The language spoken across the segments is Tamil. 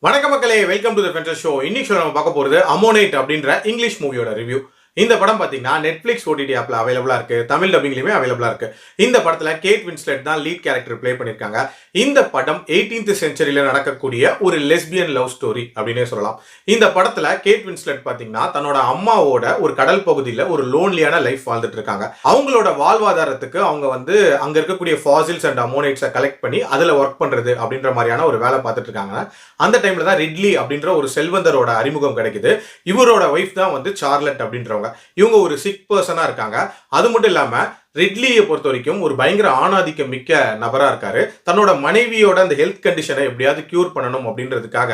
வணக்க மக்களே, வெல்கம் டு தி ஃபென்டல் ஷோ. இன்னைக்கு நம்ம பார்க்க போறது அமோனைட் அப்படின்ற இங்கிலீஷ் மூவியோட ரிவ்யூ. இந்த படம் பாத்தீங்கன்னா நெட்ஃபிளிக்ஸ் ஓடிடி ஆப்ல அவைலபிளா இருக்கு, தமிழ் டப்பிங்லயுமே அவைலபிளா இருக்கு. இந்த படத்துல கேட் வின்ஸ்லெட் தான் லீட் கேரக்டர் ப்ளே பண்ணிருக்காங்க. இந்த படம் 18th செஞ்சுரியில நடக்கக்கூடிய ஒரு லெஸ்பியன் லவ் ஸ்டோரி அப்படின்னே சொல்லலாம். இந்த படத்துல கேட் வின்ஸ்லெட் பாத்தீங்கன்னா தன்னோட அம்மாவோட ஒரு கடல் பகுதியில ஒரு லோன்லியான லைஃப் வாழ்ந்துட்டு இருக்காங்க. அவங்களோட வாழ்வாதாரத்துக்கு அவங்க அங்க இருக்கக்கூடிய ஃபாசில்ஸ் அண்ட் அமோனைட்ஸை கலெக்ட் பண்ணி அதுல ஒர்க் பண்றது அப்படின்ற மாதிரியான ஒரு வேலை பார்த்துட்டு இருக்காங்க. அந்த டைம்ல தான் ரிட்லி அப்படின்ற ஒரு செல்வந்தரோட அறிமுகம் கிடைக்குது. இவரோட ஒய்ஃப் தான் சார்லட் அப்படின்றவங்க. இவங்க ஒரு சிக் பர்சனா இருக்காங்க. அது மட்டும் இல்லாம ரிட்லியை பொறுத்த வரைக்கும் ஒரு பயங்கர ஆணாதிக்கம் மிக்க நபரா இருக்காரு. தன்னோட மனைவியோட அந்த ஹெல்த் கண்டிஷனை எப்படியாவது கியூர் பண்ணணும் அப்படின்றதுக்காக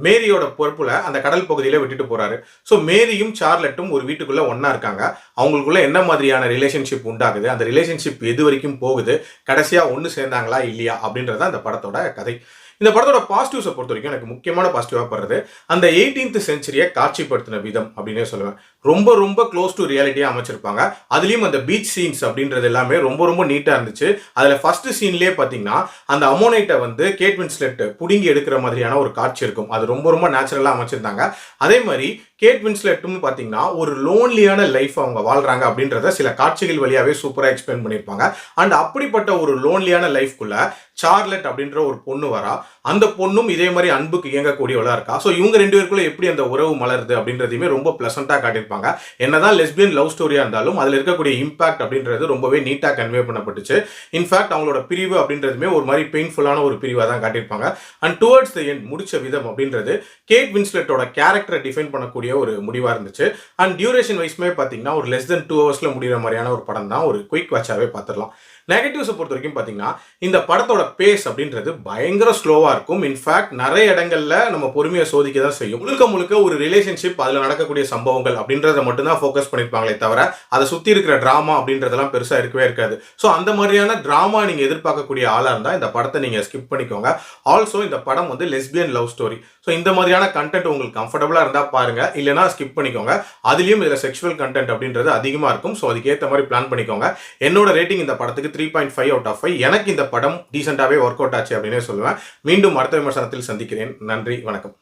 மேரியோட பொறுப்புல அந்த கடல் பகுதியில விட்டுட்டு போறாரு. ஸோ மேரியும் சார்லட்டும் ஒரு வீட்டுக்குள்ள ஒன்னா இருக்காங்க. அவங்களுக்குள்ள என்ன மாதிரியான ரிலேஷன்ஷிப் உண்டாகுது, அந்த ரிலேஷன்ஷிப் எது வரைக்கும் போகுது, கடைசியா ஒன்னு சேர்ந்தாங்களா இல்லையா அப்படின்றத அந்த படத்தோட கதை. இந்த படத்தோட பாசிட்டிவ்ஸை பொறுத்த வரைக்கும் எனக்கு முக்கியமான பாசிட்டிவா படுறது அந்த 18th செஞ்சுரியை காட்சிப்படுத்தின விதம் அப்படின்னே சொல்லுவேன். ரொம்ப ரொம்ப க்ளோஸ் டு ரியாலிட்டியா அமைச்சிருப்பாங்க. அதுலயும் அந்த பீச் சீன்ஸ் அப்படின்றது எல்லாமே ரொம்ப ரொம்ப நீட்டா இருந்துச்சு. அதுல ஃபர்ஸ்ட் சீன்லயே பாத்தீங்கன்னா அந்த அமோனைட்டை கேட் வின்ஸ்லெட் புடுங்கி எடுக்கிற மாதிரியான ஒரு காட்சி இருக்கும். அது ரொம்ப ரொம்ப நேச்சுரலா அமைச்சிருந்தாங்க. அதே மாதிரி கேட் வின்ஸ்லெட்டும் பாத்தீங்கன்னா ஒரு லோன்லியான லைஃப் அவங்க வாழ்றாங்க அப்படின்றத சில காட்சிகள் வழியாவே சூப்பரா எக்ஸ்பிளைன் பண்ணியிருப்பாங்க. அண்ட் அப்படிப்பட்ட ஒரு லோன்லியான லைஃப்குள்ள சார்லட் அப்படின்ற ஒரு பொண்ணு வரா. அந்த பொண்ணும் இதே மாதிரி அன்புக்கு இயங்கக்கூடியவளா இருக்கா. ஸோ இவங்க ரெண்டு பேருக்குள்ள எப்படி அந்த உறவு மலருது அப்படின்றதையுமே ரொம்ப பிளசண்டா காட்டியிருப்பாங்க. என்னதான் லெஸ்பியன் லவ் ஸ்டோரியா இருந்தாலும் அதுல இருக்கக்கூடிய இம்பாக்ட் அப்படின்றது ரொம்பவே நீட்டா கன்வே பண்ணப்பட்டுச்சு. இன்ஃபேக்ட் அவங்களோட பிரிவு அப்படின்றதுமே ஒரு மாதிரி பெயின்ஃபுல்லான ஒரு பிரிவா தான் காட்டியிருப்பாங்க. அண்ட் டுவர்ட்ஸ் தி எண்ட் முடிச்ச விதம் அப்படின்றது கேட் வின்ஸ்லெட்டோட கேரக்டரை டிஃபைன் பண்ணக்கூடிய ஒரு முடிவா இருந்துச்சு. அண்ட் டியூரேஷன் வைஸ்மே பாத்தீங்கன்னா ஒரு less than 2 hours முடிகிற மாதிரியான ஒரு படம் தான். ஒரு குயிக் வாட்சாவே பார்த்துடலாம். நெகட்டிவ்ஸை பொறுத்த வரைக்கும் பார்த்தீங்கன்னா இந்த படத்தோட பேஸ் அப்படின்றது பயங்கர ஸ்லோவாக இருக்கும். இன்ஃபேக்ட் நிறைய இடங்கள்ல நம்ம பொறுமையை சோதிக்க தான் செய்யும். முழுக்க முழுக்க ஒரு ரிலேஷன்ஷிப் அதில் நடக்கக்கூடிய சம்பவங்கள் அப்படின்றத மட்டும்தான் ஃபோக்கஸ் பண்ணியிருப்பாங்களே தவிர அதை சுற்றி இருக்கிற ட்ராமா அப்படின்றதெல்லாம் பெருசாக இருக்கவே இருக்காது. ஸோ அந்த மாதிரியான ட்ராமா நீங்கள் எதிர்பார்க்கக்கூடிய ஆளாக இருந்தால் இந்த படத்தை நீங்கள் ஸ்கிப் பண்ணிக்கோங்க. ஆல்சோ இந்த படம் லெஸ்பியன் லவ் ஸ்டோரி. ஸோ இந்த மாதிரியான கண்டென்ட் உங்களுக்கு கம்ஃபர்டபுளாக இருந்தால் பாருங்க, இல்லைனா ஸ்கிப் பண்ணிக்கோங்க. அதுலேயும் இதில் செக்ஷுவல் கண்டென்ட் அப்படின்றது அதிகமாக இருக்கும். ஸோ அதுக்கேற்ற மாதிரி பிளான் பண்ணிக்கோங்க. என்னோட ரேட்டிங் இந்த படத்துக்கு 3.5 out of 5. எனக்கு இந்த படம் டீசெண்டாவே ஒர்க் அவுட் ஆச்சு அப்படின்னே சொல்லுவேன். மீண்டும் அடுத்த விமர்சனத்தில் சந்திக்கிறேன். நன்றி, வணக்கம்.